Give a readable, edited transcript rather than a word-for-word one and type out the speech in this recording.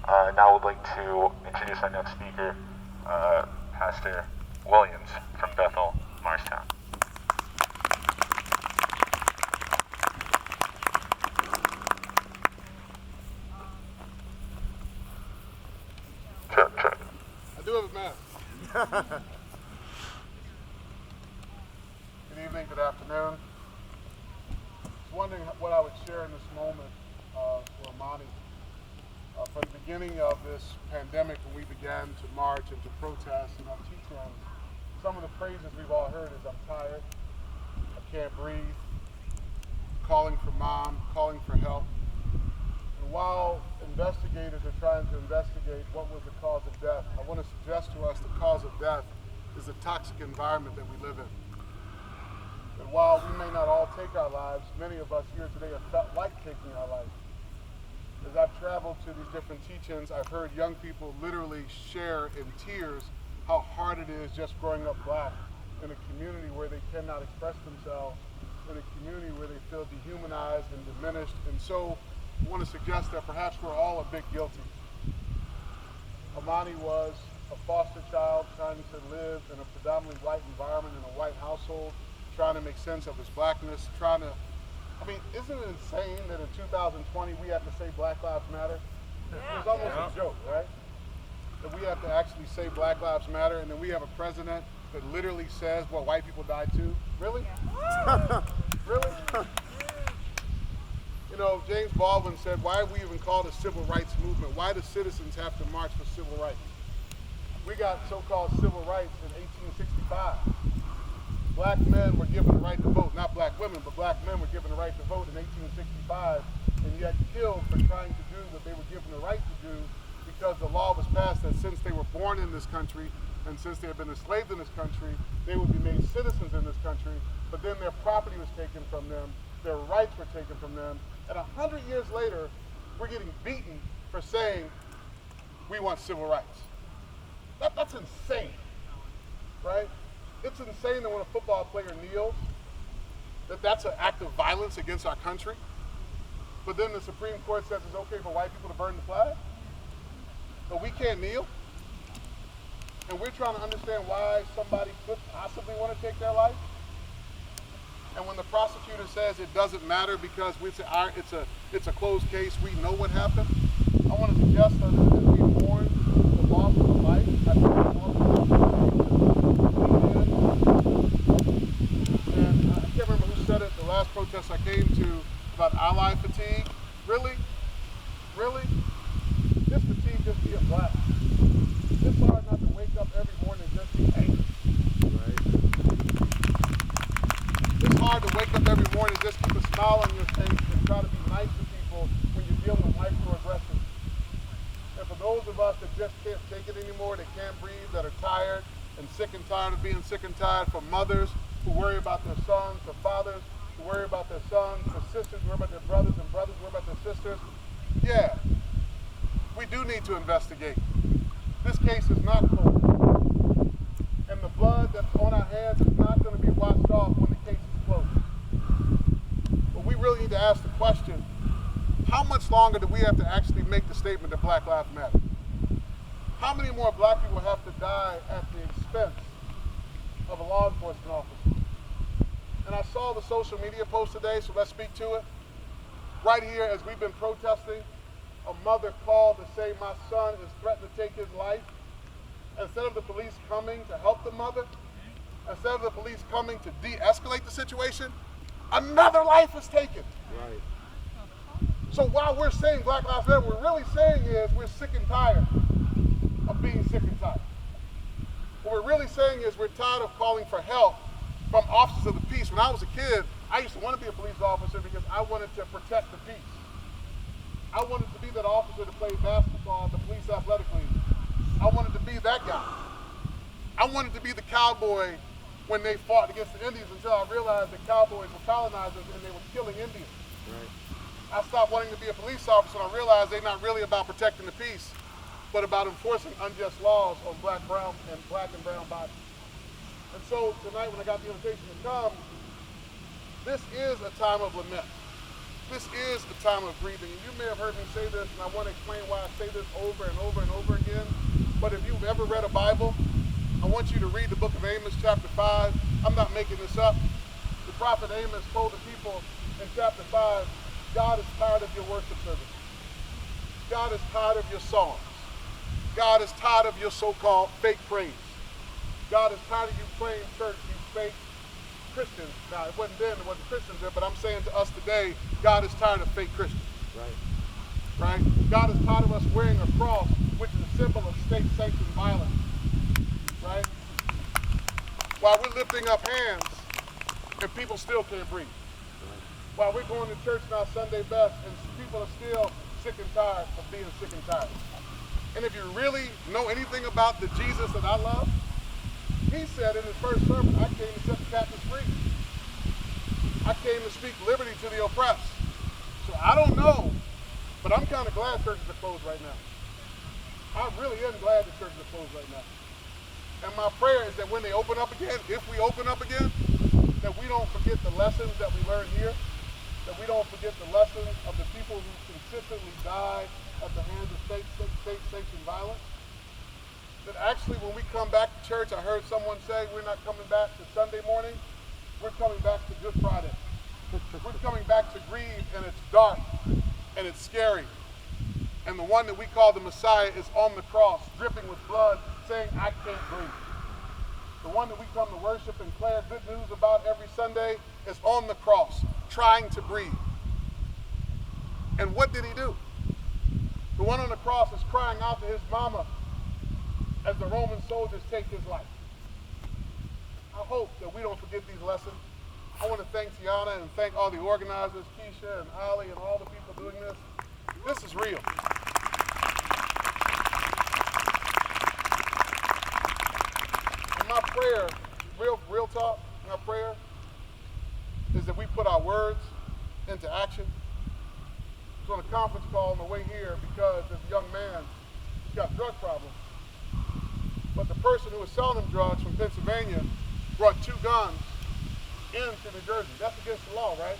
Now I would like to introduce our next speaker, Pastor Williams from Bethel, Marshtown. Check. I do have a mask. Good evening, good afternoon. I was wondering what I would share in this moment for Amani. From the beginning of this pandemic, when we began to march and to protest and our teach-ins, some of the phrases we've all heard is, I'm tired, I can't breathe, calling for mom, calling for help. And while investigators are trying to investigate what was the cause of death, I want to suggest to us the cause of death is the toxic environment that we live in. And while we may not all take our lives, many of us here today have felt like taking our life. As I've traveled to these different teach-ins, I've heard young people literally share in tears how hard it is just growing up black in a community where they cannot express themselves, in a community where they feel dehumanized and diminished. And so I want to suggest that perhaps we're all a bit guilty. Amani was a foster child trying to live in a predominantly white environment, in a white household, trying to make sense of his blackness, isn't it insane that in 2020 we have to say Black Lives Matter? It's almost a joke, right? That we have to actually say Black Lives Matter, and then we have a president that literally says, well, white people die too. Really? Really? You know, James Baldwin said, why are we even called a civil rights movement? Why do citizens have to march for civil rights? We got so-called civil rights in 1865. Black men were given the right to vote, not black women, but black men were given the right to vote in 1865, and yet killed for trying to do what they were given the right to do, because the law was passed that since they were born in this country and since they had been enslaved in this country, they would be made citizens in this country, but then their property was taken from them, their rights were taken from them, and 100 years later, we're getting beaten for saying we want civil rights. That's insane, right? It's insane that when a football player kneels, that's an act of violence against our country. But then the Supreme Court says it's okay for white people to burn the flag. But we can't kneel. And we're trying to understand why somebody could possibly want to take their life. And when the prosecutor says it doesn't matter because it's a closed case, we know what happened. I want to suggest that we mourn the loss of life. I think the loss of life. And I can't remember who said it, the last protest I came to about ally fatigue. Really? Really? This fatigue just being black. It's hard not to wake up every morning and just be angry. Right? It's hard to wake up every morning and just keep a smile on your face and try to be nice to people when you're dealing with microaggressions. And for those of us that just can't take it anymore, that can't breathe, that are tired and sick and tired of being sick and tired, for mothers who worry about their sons, for fathers who worry about their sons, for sisters who worry about their brothers, and brothers who worry about their sisters. Yeah, we do need to investigate. This case is not cold. And the blood that's on our hands is not going to be washed off when the case is closed. But we really need to ask the question, how much longer do we have to actually make the statement that Black Lives Matter? How many more black people have to die at the expense of a law enforcement officer? And I saw the social media post today, so let's speak to it. Right here, as we've been protesting, a mother called to say my son is threatened to take his life. Instead of the police coming to help the mother, instead of the police coming to de-escalate the situation, another life is taken. Right. So while we're saying Black Lives Matter, what we're really saying is we're sick and tired of being sick and tired. What we're really saying is we're tired of calling for help from officers of the peace. When I was a kid, I used to want to be a police officer because I wanted to protect the peace. I wanted to be that officer that played basketball at the police athletic league. I wanted to be that guy. I wanted to be the cowboy when they fought against the Indians, until I realized that cowboys were colonizers and they were killing Indians. Right. I stopped wanting to be a police officer and I realized they're not really about protecting the peace, but about enforcing unjust laws on black and brown bodies. And so tonight when I got the invitation to come, this is a time of lament. This is a time of breathing. And you may have heard me say this, and I want to explain why I say this over and over and over again. But if you've ever read a Bible, I want you to read the book of Amos chapter 5. I'm not making this up. The prophet Amos told the people in chapter 5, God is tired of your worship service. God is tired of your songs. God is tired of your so-called fake praise. God is tired of you playing church, you fake Christians. Now, it wasn't then, it wasn't Christians then, but I'm saying to us today, God is tired of fake Christians. Right? God is tired of us wearing a cross, which is a symbol of state-sanctioned violence. Right? While we're lifting up hands, and people still can't breathe. While we're going to church on our Sunday best, and people are still sick and tired of being sick and tired. And if you really know anything about the Jesus that I love, he said in his first sermon, I came to set the captives free. I came to speak liberty to the oppressed. So I don't know, but I'm kind of glad churches are closed right now. I really am glad the churches are closed right now. And my prayer is that when they open up again, if we open up again, that we don't forget the lessons that we learned here, that we don't forget the lessons of the people who consistently died at the hands of state-sanctioned violence. That actually when we come back to church, I heard someone say we're not coming back to Sunday morning, we're coming back to Good Friday. We're coming back to grieve, and it's dark, and it's scary. And the one that we call the Messiah is on the cross, dripping with blood, saying, I can't breathe. The one that we come to worship and declare good news about every Sunday is on the cross, trying to breathe. And what did he do? The one on the cross is crying out to his mama as the Roman soldiers take his life. I hope that we don't forget these lessons. I want to thank Tiana and thank all the organizers, Keisha and Holly and all the people doing this. This is real. And my prayer, real talk, my prayer is that we put our words into action. I was on a conference call on the way here because this young man got a drug problem. But the person who was selling him drugs from Pennsylvania brought 2 guns into New Jersey. That's against the law, right?